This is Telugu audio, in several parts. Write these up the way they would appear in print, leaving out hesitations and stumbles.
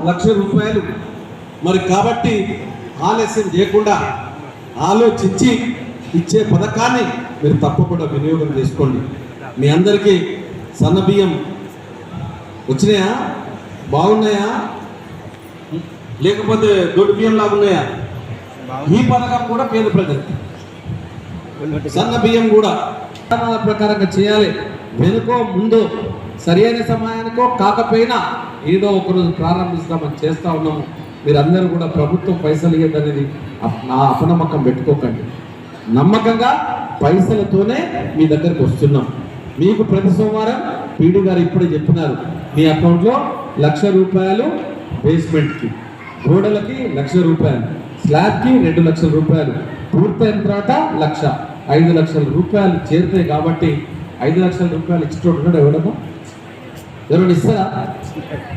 ₹1,00,000 మరి కాబట్టి ఆలస్యం చేయకుండా ఆలోచించి ఇచ్చే పథకాన్ని మీరు తప్పకుండా వినియోగం చేసుకోండి. మీ అందరికీ సన్నబియ్యం వచ్చినాయా? బాగున్నాయా? లేకపోతే దొడ్డు బియ్యం లాగా ఉన్నాయా? ఈ పథకం కూడా పేద ప్రజలకు సన్న బియ్యం కూడా ప్రకారంగా చేయాలి. వెనుకో ముందు సరైన సమయానికో కాకపోయినా ఏదో ఒకరోజు ప్రారంభిస్తామని చేస్తూ ఉన్నాము. మీరందరూ కూడా ప్రభుత్వం పైసలు ఇవ్వదనేది నా అపనమ్మకం పెట్టుకోకండి. నమ్మకంగా పైసలతోనే మీ దగ్గరకు వస్తున్నాం. మీకు ప్రతి సోమవారం పీడి గారు ఇప్పుడే చెప్పినారు, మీ అకౌంట్లో ₹1,00,000 బేస్మెంట్కి, గోడలకి ₹1,00,000, స్లాబ్కి ₹2,00,000, పూర్తయిన తర్వాత ₹1,00,000 చేరుతాయి. కాబట్టి ₹5,00,000 ఇచ్చినట్టు ఎవరైనా ఇస్తారా?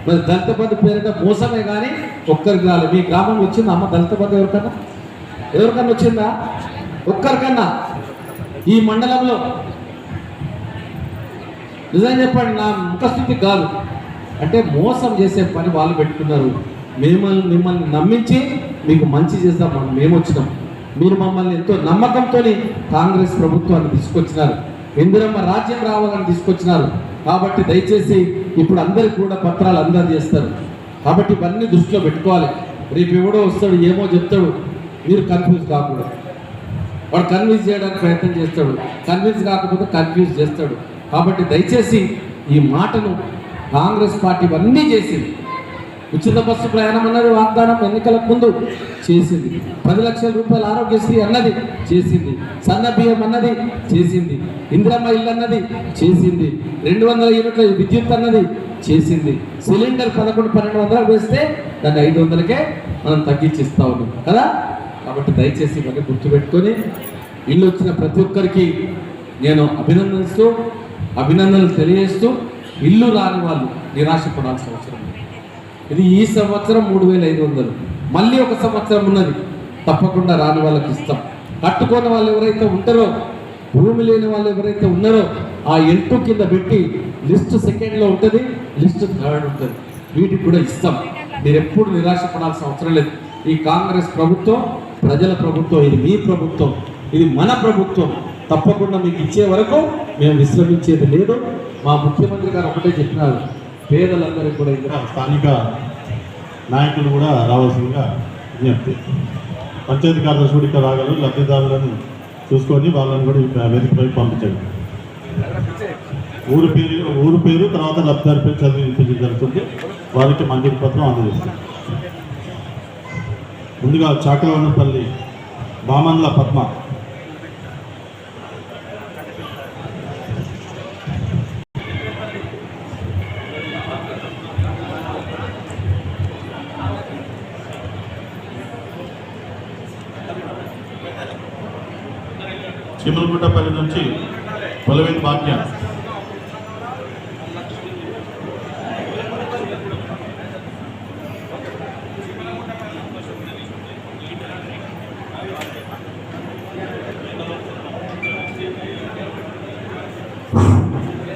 మరి దళిత బంధు పేరిట మోసమే కానీ ఒక్కరికి రాలేదు. మీ గ్రామంలో వచ్చిందా అమ్మ దళిత బంధు? ఎవరికన్నా వచ్చిందా? ఒక్కరికన్నా ఈ మండలంలో? నిజం చెప్పండి, నా ముఖస్థితి కాదు. అంటే మోసం చేసే పని వాళ్ళు పెట్టుకున్నారు. మిమ్మల్ని నమ్మించి మీకు మంచి చేద్దాం మేము వచ్చినాం. మీరు మమ్మల్ని ఎంతో నమ్మకంతో కాంగ్రెస్ ప్రభుత్వాన్ని తీసుకొచ్చినారు. ఇందిరమ్మ రాజ్యం రావాలని తీసుకొచ్చినారు. కాబట్టి దయచేసి ఇప్పుడు అందరికి కూడా పత్రాలు అందజేస్తారు. కాబట్టి ఇవన్నీ దృష్టిలో పెట్టుకోవాలి. రేపు ఎవడో వస్తాడు, ఏమో చెప్తాడు, మీరు కన్ఫ్యూజ్ కాకూడదు. వాడు కన్విన్స్ చేయడానికి ప్రయత్నం చేస్తాడు, కన్విన్స్ కాకపోతే కన్ఫ్యూజ్ చేస్తాడు. కాబట్టి దయచేసి ఈ మాటను కాంగ్రెస్ పార్టీ ఇవన్నీ చేసింది. ఉచిత బస్సు ప్రయాణం అన్నది వాగ్దానం ఎన్నికలకు ముందు చేసింది. ₹10,00,000 ఆరోగ్యశ్రీ అన్నది చేసింది. సన్న బియ్యం అన్నది చేసింది. ఇందిరమ్మ ఇల్లు అన్నది చేసింది. 200 యూనిట్ల విద్యుత్ అన్నది చేసింది. సిలిండర్ 1100-1200 వేస్తే దాన్ని 500కే మనం తగ్గించిస్తా ఉన్నాం కదా. కాబట్టి దయచేసి ఇవన్నీ గుర్తుపెట్టుకొని ఇల్లు వచ్చిన ప్రతి ఒక్కరికి నేను అభినందనలు తెలియజేస్తూ, ఇల్లు రాని వాళ్ళు నిరాశపడాల్సిన అవసరం లేదు. ఇది ఈ సంవత్సరం 3,500, మళ్ళీ ఒక సంవత్సరం ఉన్నది. తప్పకుండా రాని వాళ్ళకి ఇస్తాం. కట్టుకున్న వాళ్ళు ఎవరైతే ఉంటారో, భూమి లేని వాళ్ళు ఎవరైతే ఉన్నారో ఆ ఎంటు కింద పెట్టి లిస్టు సెకండ్లో ఉంటుంది, లిస్టు థర్డ్ ఉంటుంది. వీటికి కూడా ఇస్తాం. మీరు ఎప్పుడు నిరాశపడాల్సిన అవసరం లేదు. ఈ కాంగ్రెస్ ప్రభుత్వం ప్రజల ప్రభుత్వం, ఇది మీ ప్రభుత్వం, ఇది మన ప్రభుత్వం. తప్పకుండా మీకు ఇచ్చే వరకు మేము విశ్రమించేది లేదు. మా ముఖ్యమంత్రి గారు ఒకటే చెప్పినారు, పేదలందరికీ కూడా ఇంకా స్థానిక నాయకులు కూడా రావాల్సిందిగా విజ్ఞప్తి. పంచాయతీ కార్యదర్శి కూడా ఇక్కడ రాగలరు. లబ్ధిదారులను చూసుకొని వాళ్ళని కూడా వేదికపై పంపించండి. ఊరు పేరు తర్వాత లబ్ధిదారు పేరు చదివి వినిపించడం జరుగుతుంది. వారికి మంజూరు పత్రం అందజేస్తుంది. ముందుగా చాకలవన్నపల్లి బామన్ల పద్మ. చిమ్మలగుట్టపల్లి నుంచి పొలవేని భాగ్య.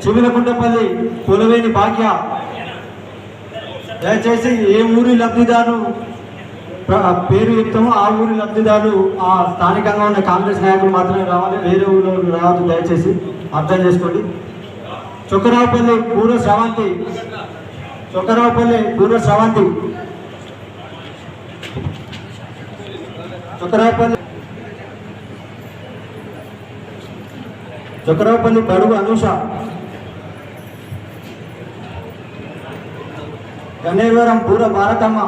చిమ్మలగుట్టపల్లి పొలవేని భాగ్య. దయచేసి ఏ ఊరి లబ్ధిదారు పేరు చెప్తామో ఆ ఊరి లబ్ధిదారులు ఆ స్థానికంగా ఉన్న కాంగ్రెస్ నాయకులు మాత్రమే రావాలి, వేరే ఊళ్ళో రావద్దు. దయచేసి అర్థం చేసుకోండి. చొక్కరావుపల్లి పూర్వ స్రవంతి. చొక్కరావుపల్లి బడుగు అనూష. గన్నేరువరం పూర్వ భారతమ్మ.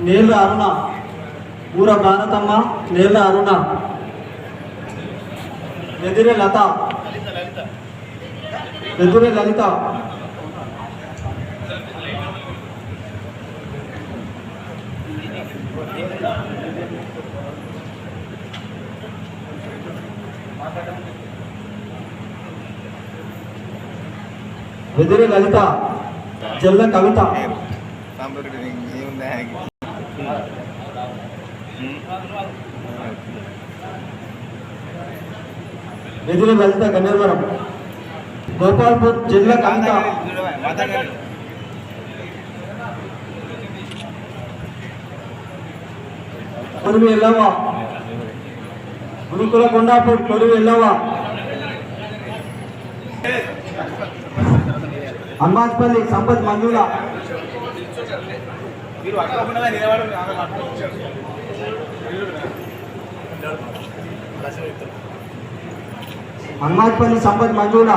నేళ్ళ అరుణ. ఎదిరే లలిత. జల్ల కవిత. ఎదిరి లలిత గన్నేరువరం. గోపాల్పూర్ జిల్లా కవిత కొరువి ఎల్లవ్వ, గురుకుల కొండాపూర్ కొరువి ఎల్లవ్వ, హనుమాన్పల్లి సంపత్ మంజుల, హనుమాన్పల్లి సంపత్ మంజుల,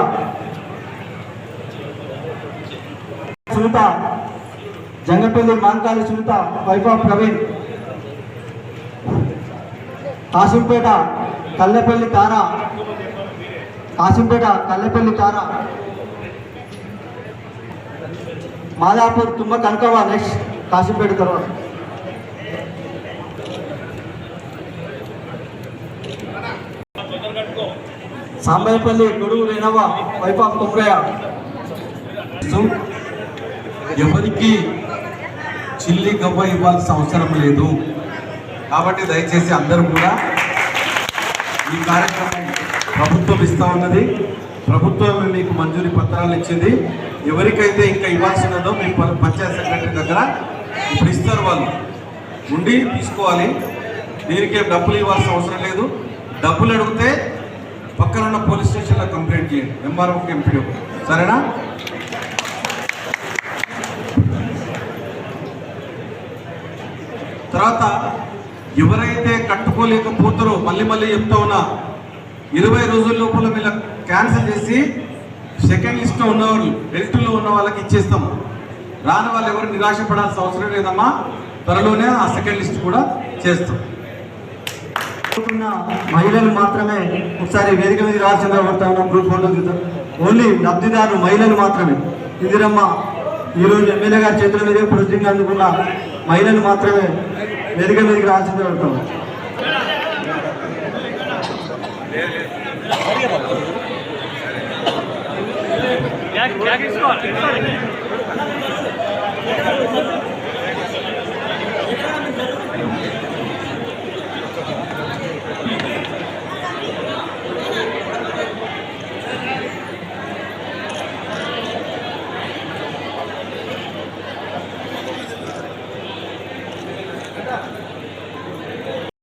సునీత, జంగపల్లి మాంకాలి సునీత, వైఫ్ ఆఫ్ ప్రవీణ్, కాసింపేట కల్లెపల్లి తారా, కాసింపేట కల్లెపల్లి తారా, మాదాపూర్ తుమ్మ కనకవా, నెక్స్ట్ కాసింపేట తర్వాత సాంబయ్యపల్లి గొడుగు రేణవ, వైఫ్ ఆఫ్ కుమ్రయ్య. ఎవరికి చిల్లి గవ్వ ఇవ్వాల్సిన అవసరం లేదు. కాబట్టి దయచేసి అందరూ కూడా ఈ కార్యక్రమం ప్రభుత్వం ఇస్తా ఉన్నది. ప్రభుత్వం మీకు మంజూరీ పత్రాలు ఇచ్చింది. ఎవరికైతే ఇంకా ఇవ్వాల్సి ఉన్నదో మీ పంచాయత్ సెక్రటరీ దగ్గర ఇప్పుడు ఇస్తారు, వాళ్ళు ఉండి తీసుకోవాలి. దీనికే డబ్బులు ఇవ్వాల్సిన అవసరం లేదు. డబ్బులు అడిగితే పక్కన ఉన్న పోలీస్ స్టేషన్లో కంప్లైంట్ చేయండి, ఎంఆర్ఓకి ఎంపీడీ. సరేనా? తర్వాత ఎవరైతే కట్టుకోలేకపోతారో మళ్ళీ చెప్తా ఉన్నా, 20 రోజుల లోపల మీరు క్యాన్సిల్ చేసి సెకండ్ లిస్ట్లో ఉన్నవాళ్ళు, ఎల్టీలో ఉన్న వాళ్ళకి ఇచ్చేస్తాం. రాని వాళ్ళు ఎవరు నిరాశపడాల్సిన అవసరం లేదమ్మా. త్వరలోనే ఆ సెకండ్ లిస్ట్ కూడా చేస్తాం. మహిళలు మాత్రమే ఒకసారి వేదిక మీద రావాల్సిందిగా పడతా ఉన్నాం. గ్రూప్ ఫోటో చూద్దాం. ఓన్లీ లబ్ధిదారులు మహిళలు మాత్రమే. ఇందిరమ్మ ఈరోజు ఎమ్మెల్యే గారి చేతుల మీదే ప్రొసీడింగ్ అందుకున్న మహిళలు మాత్రమే వేదిక మీదకి రావాల్సిందిగా పడతాం.